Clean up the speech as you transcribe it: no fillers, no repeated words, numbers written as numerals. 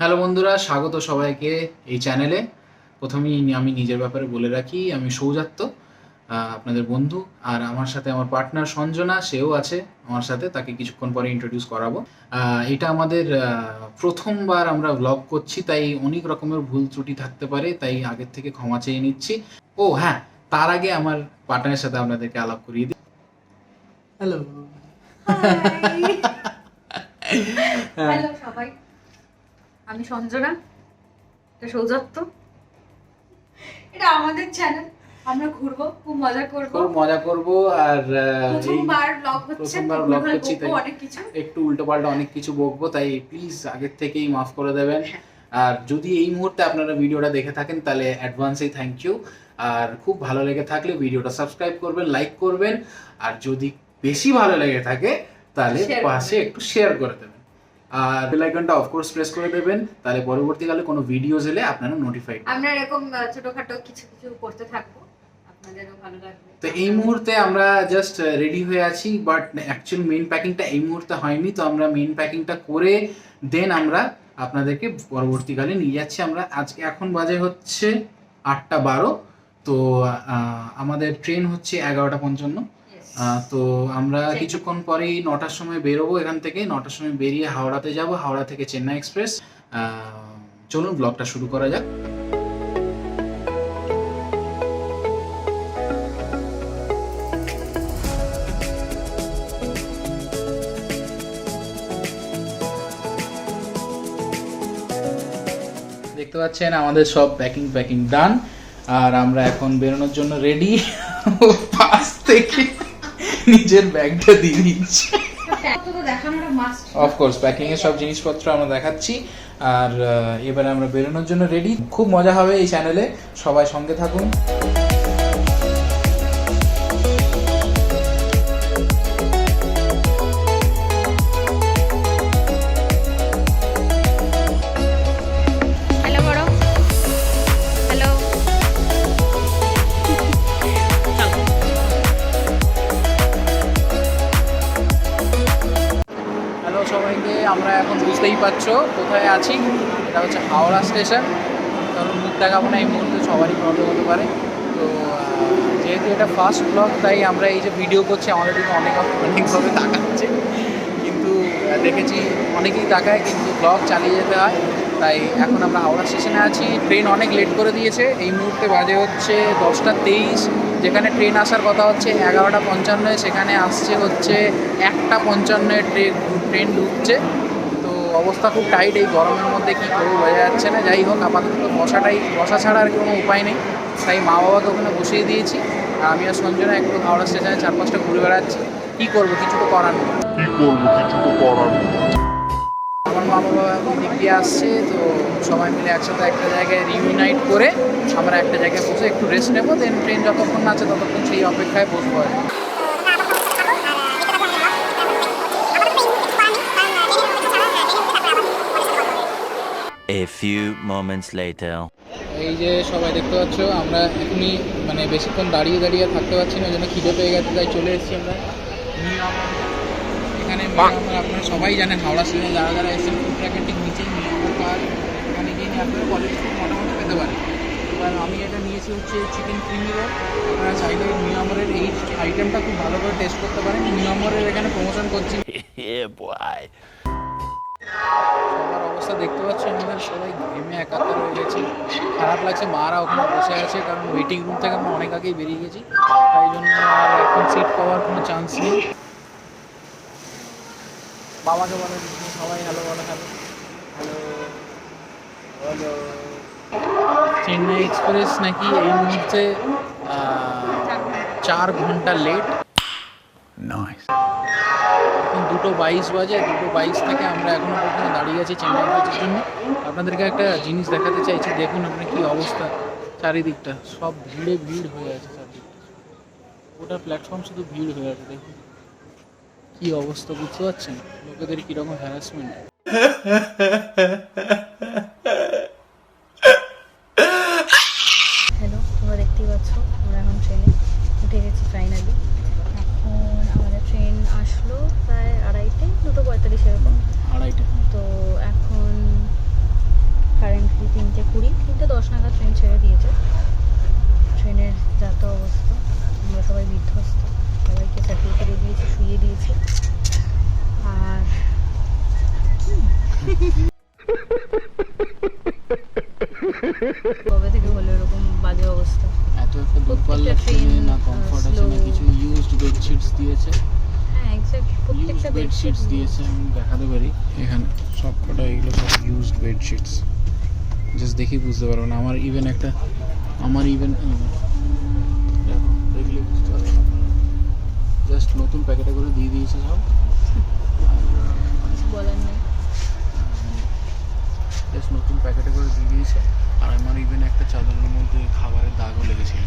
Hello বন্ধুরা, স্বাগত সবাইকে এই চ্যানেলে। প্রথমেই আমি নিজের ব্যাপারে বলে রাখি, আমি সৌজাত্য, আপনাদের বন্ধু। আর আমার সাথে আমার পার্টনার সঞ্জনা, সেও আছে আমার সাথে, তাকে কিছুক্ষণ পরে ইন্ট্রোডিউস করাবো। এটা আমাদের প্রথমবার আমরা ব্লগ করছি, তাই অনেক রকমের ভুল ত্রুটি থাকতে পারে, তাই আগের থেকে ক্ষমা চেয়ে নিচ্ছি। ও হ্যাঁ, তার আগে আমার পার্টনারের সাথে আপনাদেরকে আলাপ করিয়ে দিই। হ্যালো। হ্যালো সবাই, আমি সঞ্জনা, এটা সৌজাত্য, এটা আমাদের চ্যানেল। আমরা ঘুরবো, খুব মজা করবো। আর প্রথমবার ব্লগ করছি, তাই একটু উল্টোপাল্টা অনেক কিছু বকবো, তাই প্লিজ আগের থেকেই মাফ করে দেবেন। আর যদি এই মুহূর্তে আপনারা ভিডিওটা দেখে থাকেন তাহলে অ্যাডভান্সেই থ্যাংক ইউ। আর খুব ভালো লেগে থাকলে ভিডিওটা সাবস্ক্রাইব করবেন, লাইক করবেন। আর যদি বেশি ভালো লেগে থাকে তাহলে পাশে একটু শেয়ার করে দেবেন। আর বেল আইকনটা অফকোর্স প্রেস করে দেবেন, তাহলে পরবর্তীকালে কোনো ভিডিওস এলে আপনারা নোটিফাইড। আমরা এরকম ছোটখাটো কিছু করতে থাকবো, আপনাদেরও ভালো লাগবে। তো এই মুহূর্তে আমরা জাস্ট রেডি হয়ে আছি, বাট অ্যাকচুয়াল মেইন প্যাকিংটা এই মুহূর্তে হয়নি। তো আমরা মেইন প্যাকিংটা করে দেন আমরা আপনাদেরকে পরবর্তীকালে নিয়ে যাচ্ছি। আমরা আজকে এখন বাজে হচ্ছে 8:12। তো আমাদের ট্রেন হচ্ছে 11:55। তো আমরা কিছুক্ষণ পরেই 9টার সময় বেরোবো এখান থেকে। 9টার সময় বেরিয়ে হাওড়াতে যাব, হাওড়া থেকে চেন্নাই এক্সপ্রেস। চলুন ব্লগটা শুরু করা যাক। দেখতে পাচ্ছেন আমাদের সব প্যাকিং ডান, আর আমরা এখন বেরোনোর জন্য রেডি। পাশ থেকে নিজের ব্যাগটা দিয়ে দিচ্ছি। অফকোর্স প্যাকিং এর সব জিনিসপত্র আমরা দেখাচ্ছি। আর এবারে আমরা বেরোনোর জন্য রেডি। খুব মজা হবে এই চ্যানেলে, সবাই সঙ্গে থাকুন। সবাইকে, আমরা এখন বুঝতেই পারছো কোথায় আছি। এটা হচ্ছে হাওড়া স্টেশন। কারণ মুখ দেখাবো না এই মুহূর্তে, সবারই প্রবলেম হতে পারে। তো যেহেতু এটা ফার্স্ট ব্লগ, তাই আমরা এই যে ভিডিও করছি আমাদের দিকে অনেকভাবে তাকাচ্ছে, কিন্তু দেখেছি অনেকেই তাকায়, কিন্তু ব্লগ চালিয়ে যেতে হয়। তাই এখন আমরা হাওড়া স্টেশনে আছি। ট্রেন অনেক লেট করে দিয়েছে, এই মুহূর্তে বাজে হচ্ছে 10:23। যেখানে ট্রেন আসার কথা হচ্ছে 11:55, সেখানে আসছে হচ্ছে 1:55 ট্রেন ঢুকছে। তো অবস্থা খুব টাইট, এই গরমের মধ্যে কী করবো বোঝা যাচ্ছে না। যাই হোক, আপাতত বসা ছাড়া আর কোনো উপায় নেই, তাই মা বাবাকে ওখানে বসিয়ে দিয়েছি। আর আমি আর সঞ্জনা একটু হাওড়া স্টেশনে 4-5টা ঘুরে বেড়াচ্ছি। কী করবো, কিছু তো করার নেই। আমার মা বাবা এখন দিক দিয়ে আসছে, তো সবাই মিলে একসাথে একটা জায়গায় রিউনাইট করে আমরা একটা জায়গায় বসে একটু রেস্ট নেবো। দেন ট্রেন যতক্ষণ আছে ততক্ষণ সেই অপেক্ষায় বসবো। A few moments later. এই যে সবাই দেখতে পাচ্ছ, আমরা এখনই মানে বেশিক্ষণ দাঁড়িয়ে থাকতে পারছি না, ওই জন্য খিদে পেয়ে গেছে, তাই চলে এসেছি আমরা এখানে। আপনারা সবাই জানেন হাওড়া স্টেশনে যারা যারা এসেছেন, ফুড ট্র্যাকের ঠিক নিচেই মিয়ামর পার্ক। এখানে গিয়ে নিয়ে আপনারা কোয়ালিটি ফুড মোটামুটি পেতে পারেন। এবার আমি এটা নিয়েছি হচ্ছে চিকেন ক্রিমি রোল। আপনারা চাইলে মিয়ামরের এই আইটেমটা খুব ভালো করে টেস্ট করতে পারেন। মিয়ামরের এখানে প্রমোশন করছি। সবার অবস্থা দেখতে পাচ্ছি, আমাদের সবাই ঘেমে একাকার হয়ে গেছে, খারাপ লাগছে। মারা ওখানে বসে আছে, কারণ ওয়েটিং রুম থেকে আমরা অনেক আগেই বেরিয়ে গেছি, তাই জন্য আর এখন সিট পাওয়ার কোনো চান্স নেই। বাবাকে বলে সবাই হ্যালো বলে, hello hello hello. Chennai express নাকি এই মুহূর্তে 4 ঘন্টা লেট। এখন 2:22 বাজে। 2:22 থেকে আমরা এখনো পর্যন্ত দাঁড়িয়ে আছি চেন্নাই এক্সপ্রেসের জন্য। আপনাদেরকে একটা জিনিস দেখাতে চাইছি, দেখুন আপনি কী অবস্থা। চারিদিকটা সব ভিড় হয়ে আছে, চারিদিকটা ওটা প্ল্যাটফর্ম শুধু ভিড় হয়ে আছে। দেখুন কী অবস্থা, বুঝতে পারছেন লোকেদের কীরকম হ্যারাসমেন্ট। হ্যালো, তোমরা দেখতেই পাচ্ছ আমরা এখন ট্রেনে উঠে গেছি ফাইনালি। এখন আমাদের ট্রেন আসলো প্রায় 2:30, 2:45 এরকম। 2:30। তো এখন হলো এরকম বাজে অবস্থা। এত একটা দূরপাল্লার ট্রেনে না কমফর্ট আছে না কিছু। ইউজড বেডশিটস দিয়েছে, হ্যাঁ এক্স্যাক্ট, প্রত্যেকটা ইউজড বেডশিটস দিয়েছে। আমি দেখাতে পারি এখানে সব কটা, এগুলো সব ইউজড বেডশিটস। জাস্ট দেখি বুঝতে পারবো না। আমার ইভেন দেখো, দেখলে বুঝতে পারবেন আপনারা। জাস্ট নতুন প্যাকেটে করে দিয়ে দিয়েছে সব। কিছু বলার নেই। জাস্ট নতুন প্যাকেটে করে দিয়ে দিয়েছে। আর আমার ইভেন একটা চাদরের মধ্যে খাবারের দাগও লেগেছিল।